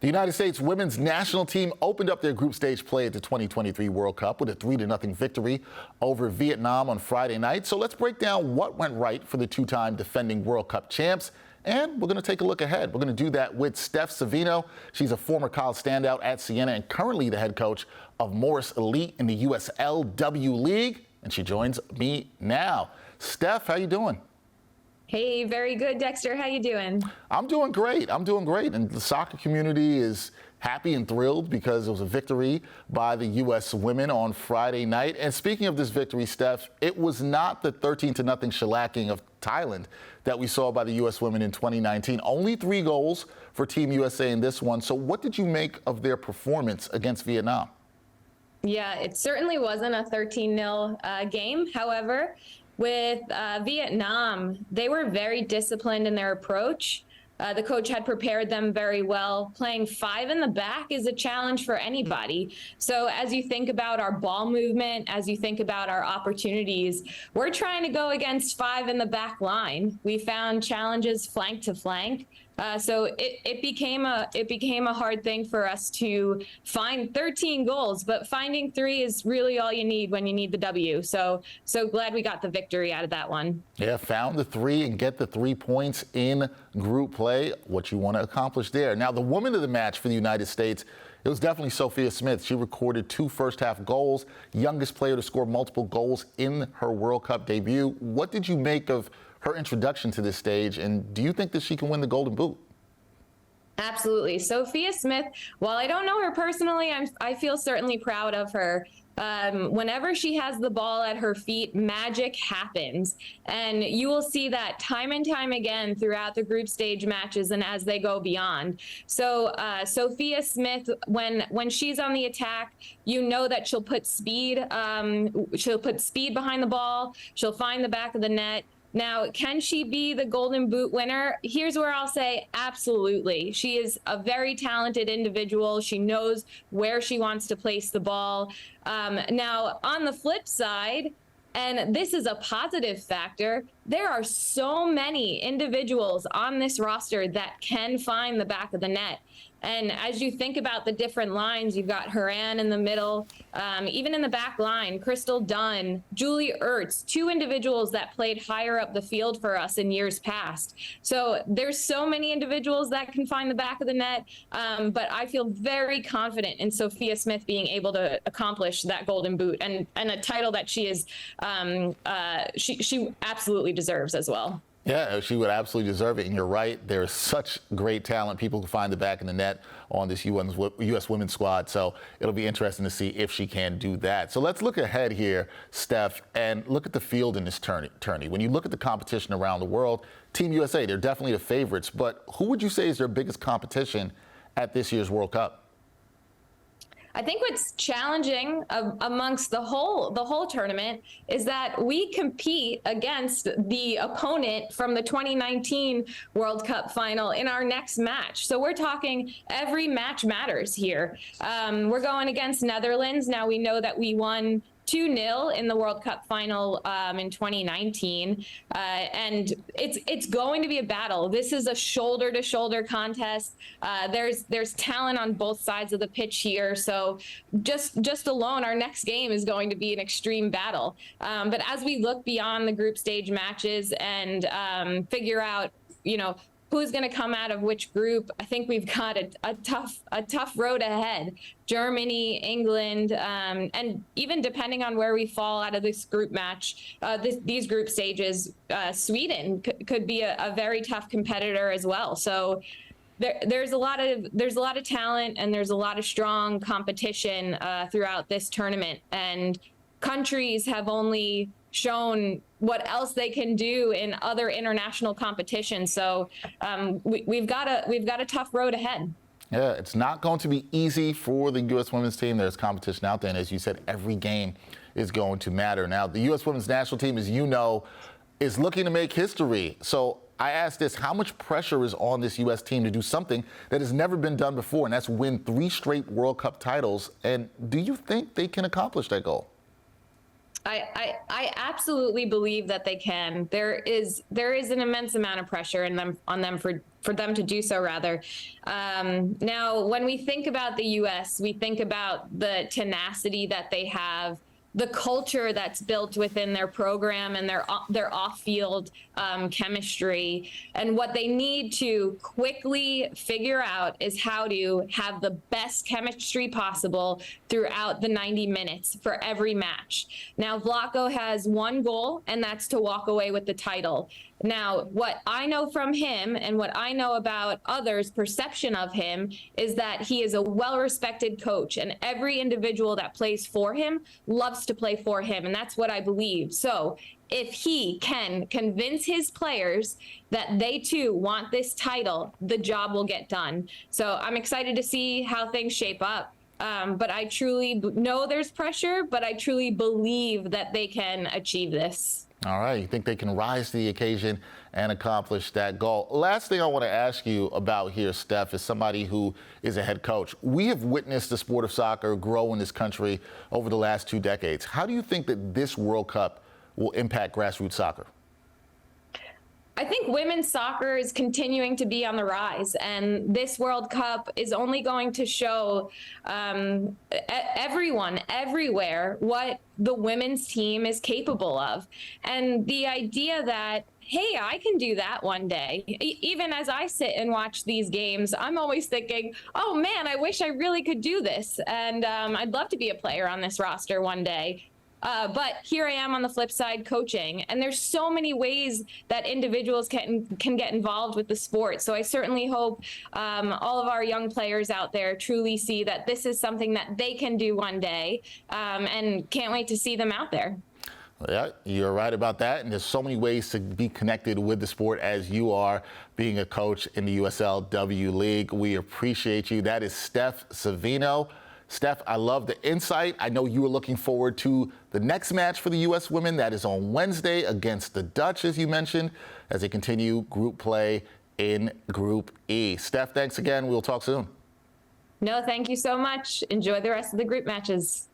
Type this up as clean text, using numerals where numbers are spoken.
The United States women's national team opened up their group stage play at the 2023 World Cup with a 3-0 victory over Vietnam on Friday night. So let's break down what went right for the two-time defending World Cup champs. And we're going to take a look ahead. We're going to do that with Steph Savino. She's a former college standout at Siena and currently the head coach of Morris Elite in the USLW League. And she joins me now. Steph, how you doing? Hey, very good, Dexter. How you doing? I'm doing great. And the soccer community is happy and thrilled because it was a victory by the U.S. women on Friday night. And speaking of this victory, Steph, it was not the 13-0 shellacking of Thailand that we saw by the U.S. women in 2019. Only 3 goals for Team USA in this one. So what did you make of their performance against Vietnam? Yeah, it certainly wasn't a 13-0 game. However, with Vietnam, they were very disciplined in their approach. The coach had prepared them very well. Playing 5 in the back is a challenge for anybody. So as you think about our ball movement, as you think about our opportunities, we're trying to go against 5 in the back line. We found challenges flank to flank. So it became a hard thing for us to find 13 goals, but finding 3 is really all you need when you need the W. So glad we got the victory out of that one. Yeah, found the 3 and get the 3 points in group play, what you want to accomplish there. Now, the woman of the match for the United States, it was definitely Sophia Smith. She recorded 2 first-half goals, youngest player to score multiple goals in her World Cup debut. What did you make of her introduction to this stage, and do you think that she can win the Golden Boot? Absolutely. Sophia Smith, while I don't know her personally, I feel certainly proud of her. Whenever she has the ball at her feet, magic happens. And you will see that time and time again throughout the group stage matches and as they go beyond. So Sophia Smith, when she's on the attack, you know that she'll put speed behind the ball. She'll find the back of the net. Now, can she be the Golden Boot winner? Here's where I'll say absolutely. She is a very talented individual. She knows where she wants to place the ball. Now, on the flip side, and this is a positive factor, there are so many individuals on this roster that can find the back of the net. And as you think about the different lines, you've got Haran in the middle, even in the back line, Crystal Dunn, Julie Ertz, 2 individuals that played higher up the field for us in years past. So there's so many individuals that can find the back of the net, but I feel very confident in Sophia Smith being able to accomplish that Golden Boot and a title that she is, she absolutely deserves as well. Yeah, she would absolutely deserve it. And you're right. There's such great talent. People who find the back of the net on this U.S. women's squad. So it'll be interesting to see if she can do that. So let's look ahead here, Steph, and look at the field in this tourney. When you look at the competition around the world, Team USA, they're definitely the favorites. But who would you say is their biggest competition at this year's World Cup? I think what's challenging amongst the whole tournament is that we compete against the opponent from the 2019 World Cup final in our next match. So we're talking every match matters here. We're going against Netherlands. Now we know that we won 2-0 in the World Cup final in 2019, and it's going to be a battle. This is a shoulder-to-shoulder contest. There's talent on both sides of the pitch here, so just alone, our next game is going to be an extreme battle. But as we look beyond the group stage matches and figure out, who's going to come out of which group, I think we've got a tough road ahead. Germany, England, and even depending on where we fall out of this group match, these group stages, Sweden could be a very tough competitor as well. So there's a lot of talent and there's a lot of strong competition throughout this tournament, and countries have only shown what else they can do in other international competitions. So we've got a tough road ahead. Yeah, it's not going to be easy for the U.S. women's team. There's competition out there, and as you said, every game is going to matter. Now, the U.S. women's national team, as you know, is looking to make history. So I asked this, how much pressure is on this U.S. team to do something that has never been done before, and that's win 3 straight World Cup titles? And do you think they can accomplish that goal? I absolutely believe that they can. There is an immense amount of pressure on them for them to do so, rather. Now, when we think about the U.S., we think about the tenacity that they have, the culture that's built within their program and their off-field chemistry. And what they need to quickly figure out is how to have the best chemistry possible throughout the 90 minutes for every match. Now, Vlatko has one goal, and that's to walk away with the title. Now, what I know from him and what I know about others' perception of him is that he is a well-respected coach, and every individual that plays for him loves to play for him, and that's what I believe. So if he can convince his players that they too want this title, the job will get done. So I'm excited to see how things shape up. But I truly know there's pressure, but I truly believe that they can achieve this. All right, you think they can rise to the occasion and accomplish that goal. Last thing I want to ask you about here, Steph, is somebody who is a head coach. We have witnessed the sport of soccer grow in this country over the last 2 decades. How do you think that this World Cup will impact grassroots soccer? I think women's soccer is continuing to be on the rise, and this World Cup is only going to show everyone, everywhere, what the women's team is capable of. And the idea that, hey, I can do that one day. Even as I sit and watch these games, I'm always thinking, oh man, I wish I really could do this. And I'd love to be a player on this roster one day. But here I am on the flip side coaching, and there's so many ways that individuals can get involved with the sport. So I certainly hope all of our young players out there truly see that this is something that they can do one day, and can't wait to see them out there. Yeah, you're right about that. And there's so many ways to be connected with the sport as you are being a coach in the USLW League. We appreciate you. That is Steph Savino. Steph, I love the insight. I know you are looking forward to the next match for the U.S. women. That is on Wednesday against the Dutch, as you mentioned, as they continue group play in Group E. Steph, thanks again. We'll talk soon. No, thank you so much. Enjoy the rest of the group matches.